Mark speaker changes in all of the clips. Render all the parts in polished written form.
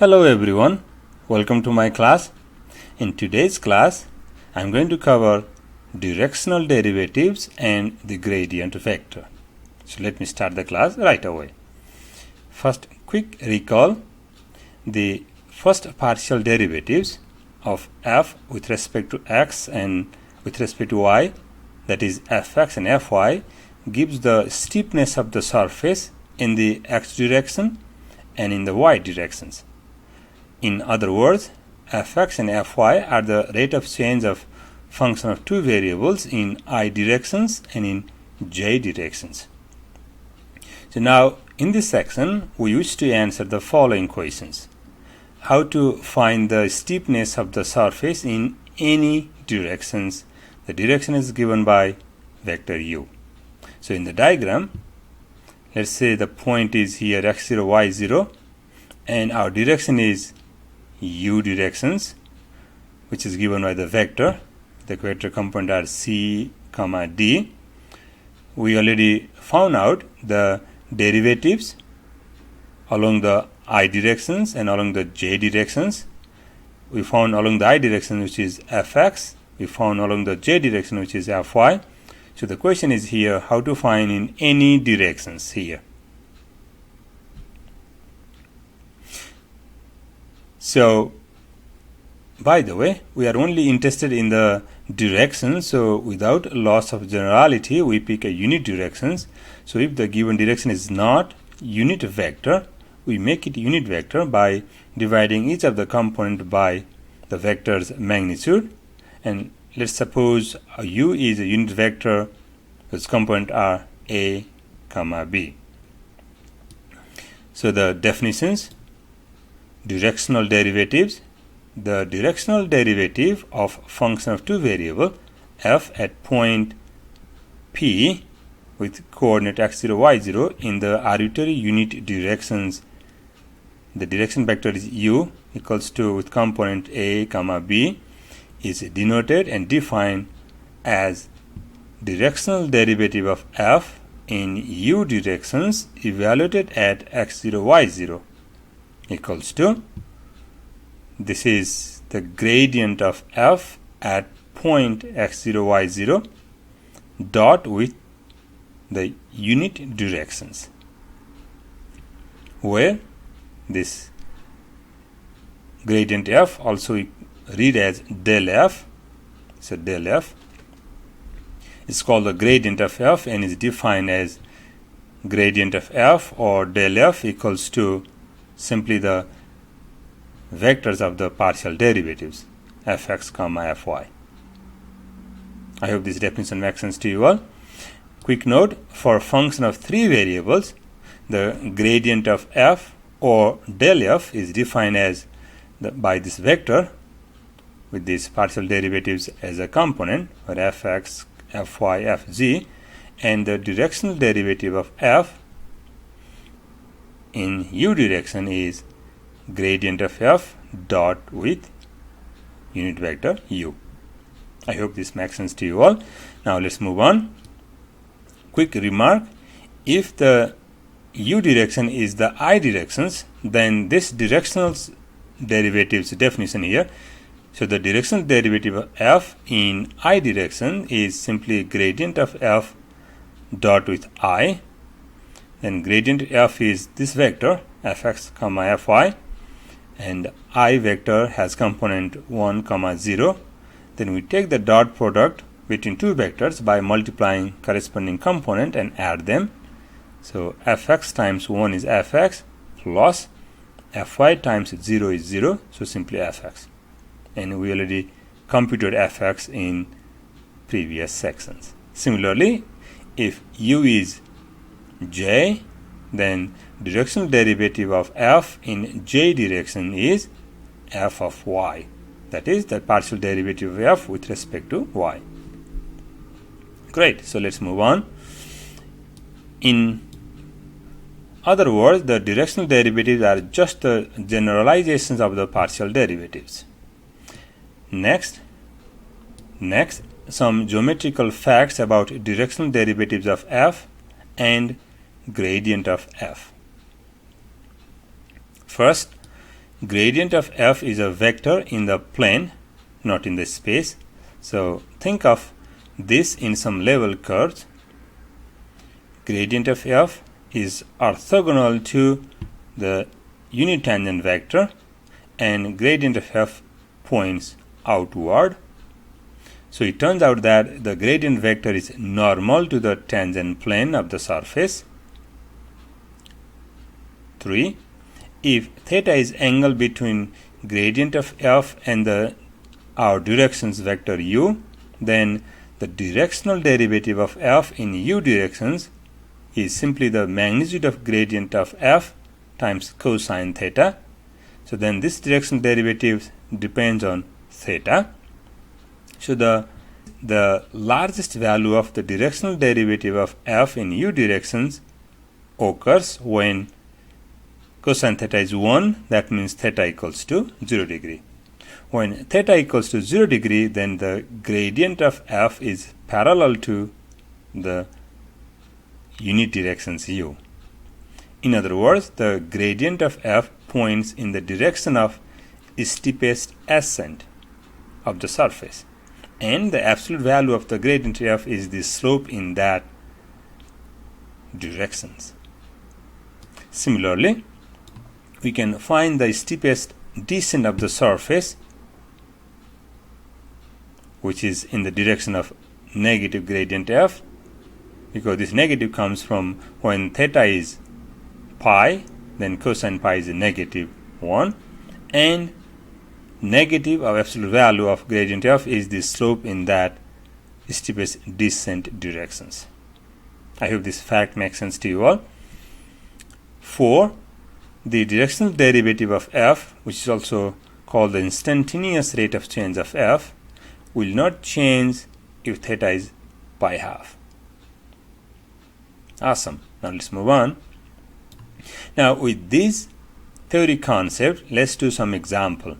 Speaker 1: Hello everyone, welcome to my class. In today's class, I'm going to cover directional derivatives and the gradient vector. So let me start the class right away. First, quick recall. The first partial derivatives of f with respect to x and with respect to y, that is fx and fy, gives the steepness of the surface in the x direction and in the y directions. In other words, fx and fy are the rate of change of function of two variables in I directions and in j directions. So now in this section we wish to answer the following questions. How to find the steepness of the surface in any directions. The direction is given by vector u. So in the diagram, let's say the point is here x0, y0, and our direction is u directions, which is given by the vector. The vector component are c, d. We already found out the derivatives along the I directions and along the j directions. We found along the I direction, which is fx. We found along the j direction, which is fy. So the question is here, how to find in any directions here. So, by the way, we are only interested in the direction, so without loss of generality, we pick a unit directions. So if the given direction is not unit vector, we make it unit vector by dividing each of the component by the vector's magnitude. And let's suppose u is a unit vector whose component are a, b. So the definitions. Directional derivatives. The directional derivative of function of two variable f at point P with coordinate x0, y0 in the arbitrary unit directions. The direction vector is u equals to with component a, b is denoted and defined as directional derivative of f in u directions evaluated at x0, y0 equals to, this is the gradient of f at point x0, y0 dot with the unit directions, where this gradient f also we read as del f. So del f is called the gradient of f and is defined as gradient of f or del f equals to simply the vectors of the partial derivatives fx, fy. I hope this definition makes sense to you all. Quick note, for a function of three variables, the gradient of f or del f is defined as by this vector with these partial derivatives as a component for fx, fy, fg, and the directional derivative of f in u direction is gradient of f dot with unit vector u. I hope this makes sense to you all. Now let's move on. Quick remark, if the u direction is the I directions, then this directional derivatives definition here, so the directional derivative of f in I direction is simply gradient of f dot with I. Then gradient f is this vector fx, fy, and I vector has component 1, 0. Then we take the dot product between two vectors by multiplying corresponding component and add them. So fx times 1 is fx plus fy times 0 is 0, so simply fx. And we already computed fx in previous sections. Similarly, if u is j, then directional derivative of f in j direction is f of y. That is the partial derivative of f with respect to y. Great, so let's move on. In other words, the directional derivatives are just the generalizations of the partial derivatives. Next, some geometrical facts about directional derivatives of f and gradient of f. First, gradient of f is a vector in the plane, not in the space. So think of this in some level curves. Gradient of f is orthogonal to the unit tangent vector, and gradient of f points outward. So it turns out that the gradient vector is normal to the tangent plane of the surface. 3. If theta is angle between gradient of f and our directions vector u, then the directional derivative of f in u directions is simply the magnitude of gradient of f times cosine theta. So then this directional derivative depends on theta. So the largest value of the directional derivative of f in u directions occurs when cosine theta is 1, that means theta equals to 0 degree. When theta equals to 0 degree, then the gradient of f is parallel to the unit directions u. In other words, the gradient of f points in the direction of steepest ascent of the surface, and the absolute value of the gradient f is the slope in that directions. Similarly, we can find the steepest descent of the surface, which is in the direction of negative gradient f, because this negative comes from when theta is pi, then cosine pi is a negative 1, and negative of absolute value of gradient f is the slope in that steepest descent directions. I hope this fact makes sense to you all. 4. The directional derivative of f, which is also called the instantaneous rate of change of f, will not change if theta is pi half. Awesome. Now let's move on. Now with this theory concept, let's do some example.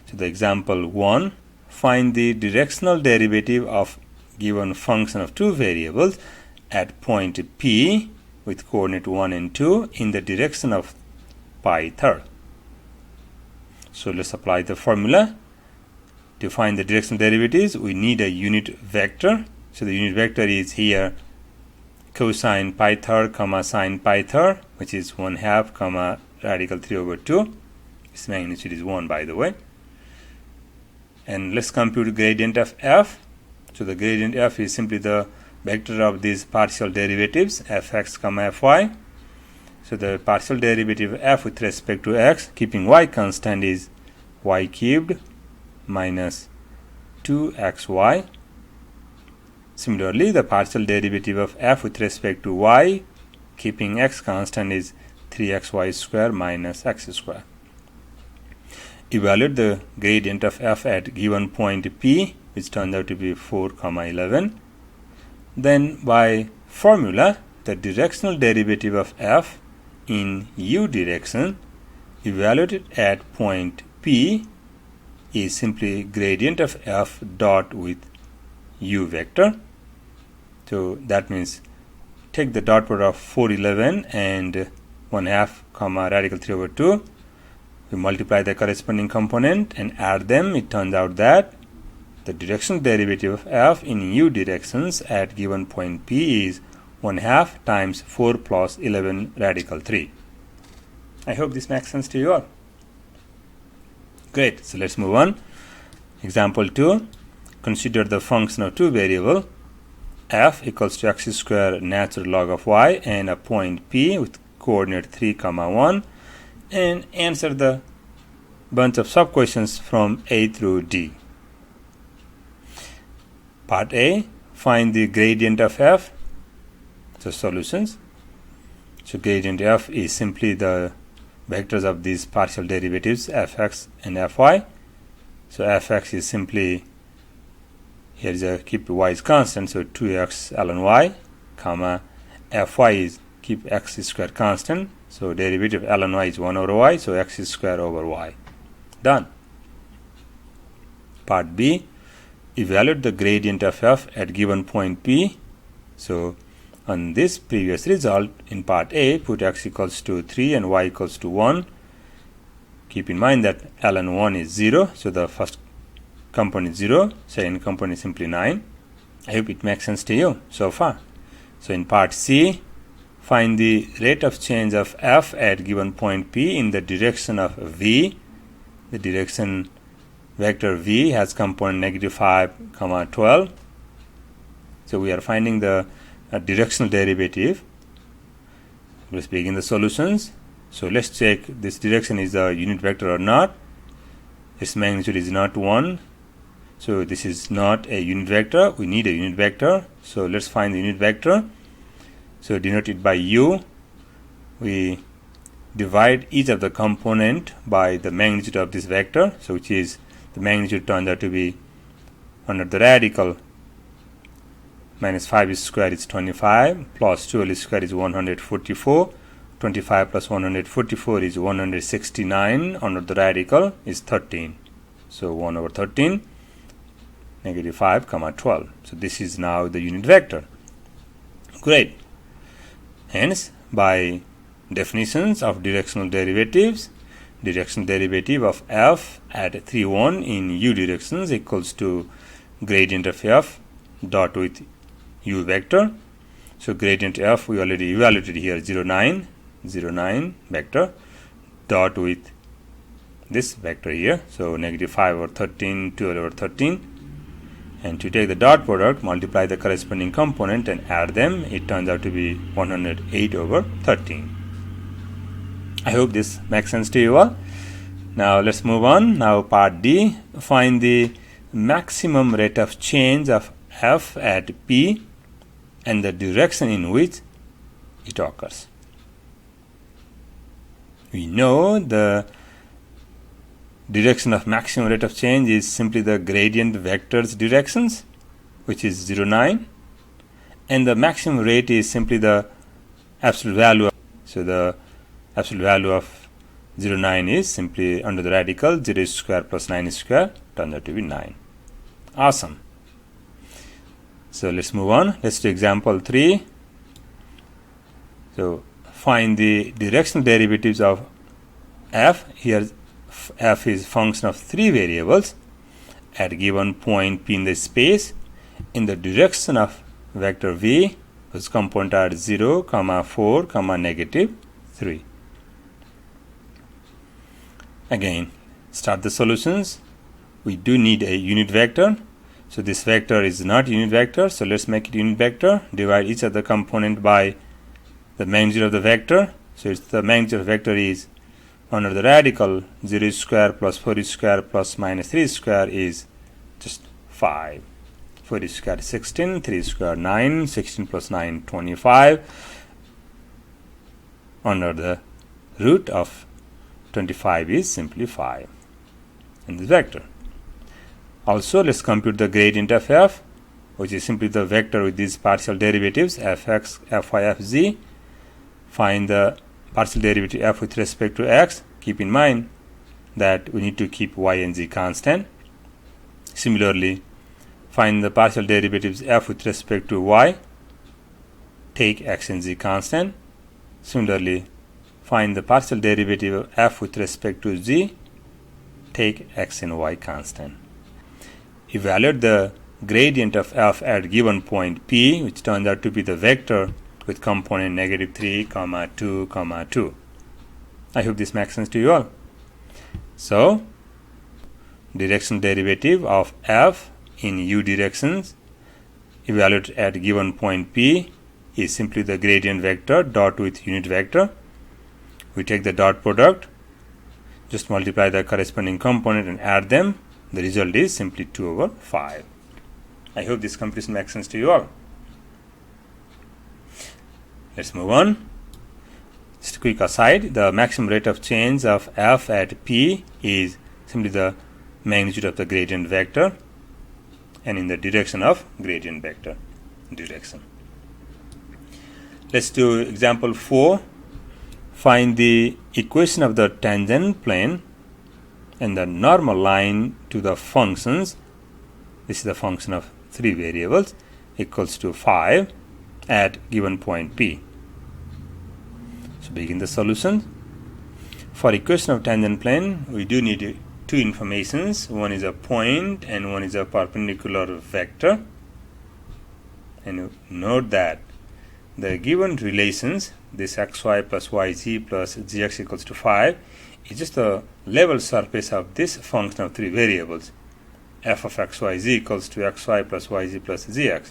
Speaker 1: So the example 1, find the directional derivative of given function of two variables at point P with coordinate 1 and 2 in the direction of pi third. So let's apply the formula. To find the directional derivatives, we need a unit vector. So the unit vector is here cosine pi third comma sine pi third, which is 1/2 comma radical 3/2. Its magnitude is 1, by the way. And let's compute gradient of f. So the gradient f is simply the vector of these partial derivatives fx comma fy. So the partial derivative of f with respect to x, keeping y constant, is y cubed minus 2xy. Similarly, the partial derivative of f with respect to y, keeping x constant, is 3xy square minus x square. Evaluate the gradient of f at given point P, which turns out to be 4, 11. Then by formula, the directional derivative of f in u direction evaluated at point P is simply gradient of f dot with u vector. So that means take the dot product of 4, 11 and 1/2 comma radical 3/2. We multiply the corresponding component and add them. It turns out that the directional derivative of f in u directions at given point P is 1/2 times 4 plus 11 radical 3. I hope this makes sense to you all. Great. So let's move on. Example 2. Consider the function of two variables f equals to x square natural log of y and a point P with coordinate 3, 1, and answer the bunch of sub-questions from A through D. Part A, find the gradient of f. So solutions. So gradient f is simply the vectors of these partial derivatives fx and fy. So fx is simply, here is a keep y is constant, so 2x ln y, comma fy is keep x square constant, so derivative of ln y is 1 over y, so x square over y. Done. Part B, evaluate the gradient of f at given point P. So on this previous result in part A, put x equals to 3 and y equals to 1. Keep in mind that ln1 is 0, so the first component is 0, second component is simply 9. I hope it makes sense to you so far. So in part C, find the rate of change of f at given point P in the direction of V. The direction vector V has component -5, 12. So we are finding the directional derivative. Let's begin the solutions. So let's check this direction is a unit vector or not. Its magnitude is not 1. So this is not a unit vector. We need a unit vector. So let's find the unit vector. So denoted by U. We divide each of the component by the magnitude of this vector. So which is the magnitude turns out to be under the radical -5 square is 25 plus 12 square is 144. 25 plus 144 is 169. Under the radical is 13. So 1 over 13 -5, 12. So this is now the unit vector. Great. Hence, by definitions of directional derivatives, directional derivative of f at 3, 1 in u directions equals to gradient of f dot with u vector. So gradient f we already evaluated here, 0, 9 vector dot with this vector here. So -5 over 13, 12 over 13. And to take the dot product, multiply the corresponding component and add them. It turns out to be 108 over 13. I hope this makes sense to you all. Now let's move on. Now part D, find the maximum rate of change of f at P and the direction in which it occurs. We know the direction of maximum rate of change is simply the gradient vector's directions, which is 0, 9, and the maximum rate is simply the absolute value. So the absolute value of 0, 9 is simply under the radical 0 square plus 9 square, turns out to be 9. Awesome. So let's move on. Let's do example 3. So find the directional derivatives of f. Here f is function of 3 variables at a given point P in the space in the direction of vector V, whose component are 0, 4, -3. Again, start the solutions. We do need a unit vector. So this vector is not unit vector, so let's make it unit vector. Divide each of the component by the magnitude of the vector. So it's the magnitude of the vector is under the radical 0 square plus 4 square plus -3 square is just 5. 4 square 16, 3 square 9, 16 plus 9 25. Under the root of 25 is simply 5 in this vector. Also, let's compute the gradient of f, which is simply the vector with these partial derivatives fx, fy, fz. Find the partial derivative f with respect to x. Keep in mind that we need to keep y and z constant. Similarly, find the partial derivatives f with respect to y. Take x and z constant. Similarly, find the partial derivative of f with respect to z. Take x and y constant. Evaluate the gradient of f at given point P, which turns out to be the vector with component -3, 2, 2. I hope this makes sense to you all. So, directional derivative of f in u directions evaluated at given point P is simply the gradient vector dot with unit vector. We take the dot product, just multiply the corresponding component and add them. The result is simply 2 over 5. I hope this comparison makes sense to you all. Let's move on. Just a quick aside, the maximum rate of change of f at P is simply the magnitude of the gradient vector and in the direction of gradient vector direction. Let's do example 4. Find the equation of the tangent plane and the normal line to the functions. This is the function of 3 variables equals to 5 at given point P. So begin the solution. For equation of tangent plane, we do need two informations. One is a point and one is a perpendicular vector. And note that the given relations, this xy plus yz plus gx equals to 5, is just the level surface of this function of three variables. F of xyz equals to xy plus yz plus gx.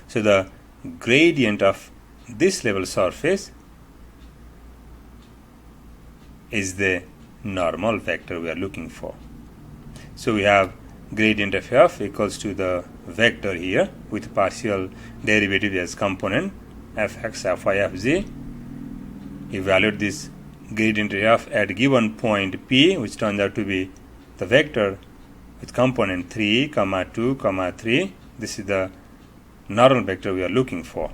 Speaker 1: So the gradient of this level surface is the normal vector we are looking for. So we have gradient of f equals to the vector here with partial derivative as component fx, fy, fz. Evaluate this gradient of f at given point p, which turns out to be the vector with component 3, 2, 3. This is the normal vector we are looking for.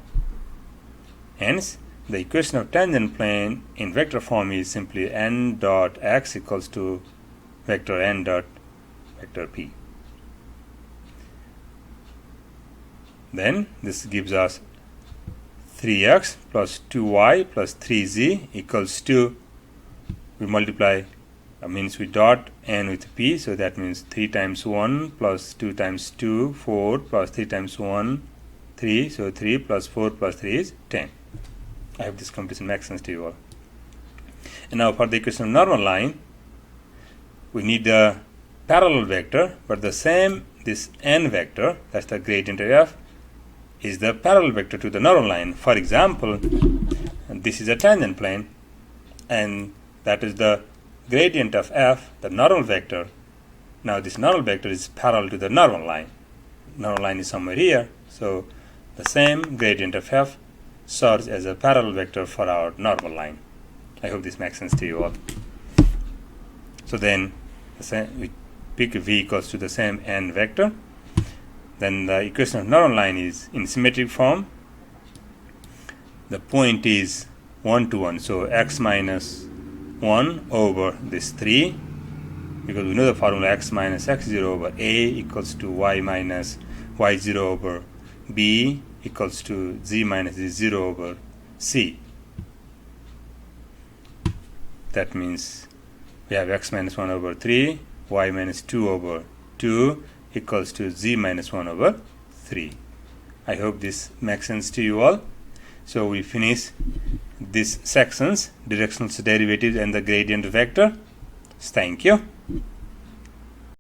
Speaker 1: Hence, the equation of tangent plane in vector form is simply n dot x equals to vector n dot vector p. Then this gives us 3x plus 2y plus 3z equals to, we multiply, means we dot n with p, so that means 3 times 1 plus 2 times 2, 4 plus 3 times 1, 3, so 3 plus 4 plus 3 is 10. I hope this completion makes sense to you all. And now for the equation of normal line, we need the parallel vector, but the same, this n vector, that's the gradient of f, is the parallel vector to the normal line. For example, this is a tangent plane, and that is the gradient of f, the normal vector. Now this normal vector is parallel to the normal line. Normal line is somewhere here, so the same gradient of f serves as a parallel vector for our normal line. I hope this makes sense to you all. So then we pick v equals to the same n vector. Then the equation of normal line is in symmetric form. The point is 1 to 1, so x minus 1 over this 3, because we know the formula x minus x0 over a equals to y minus y0 over b equals to z minus z0 over c. That means we have x minus 1 over 3, y minus 2 over 2 equals to z minus 1 over 3. I hope this makes sense to you all. So we finish these sections, directional derivatives and the gradient vector. Thank you.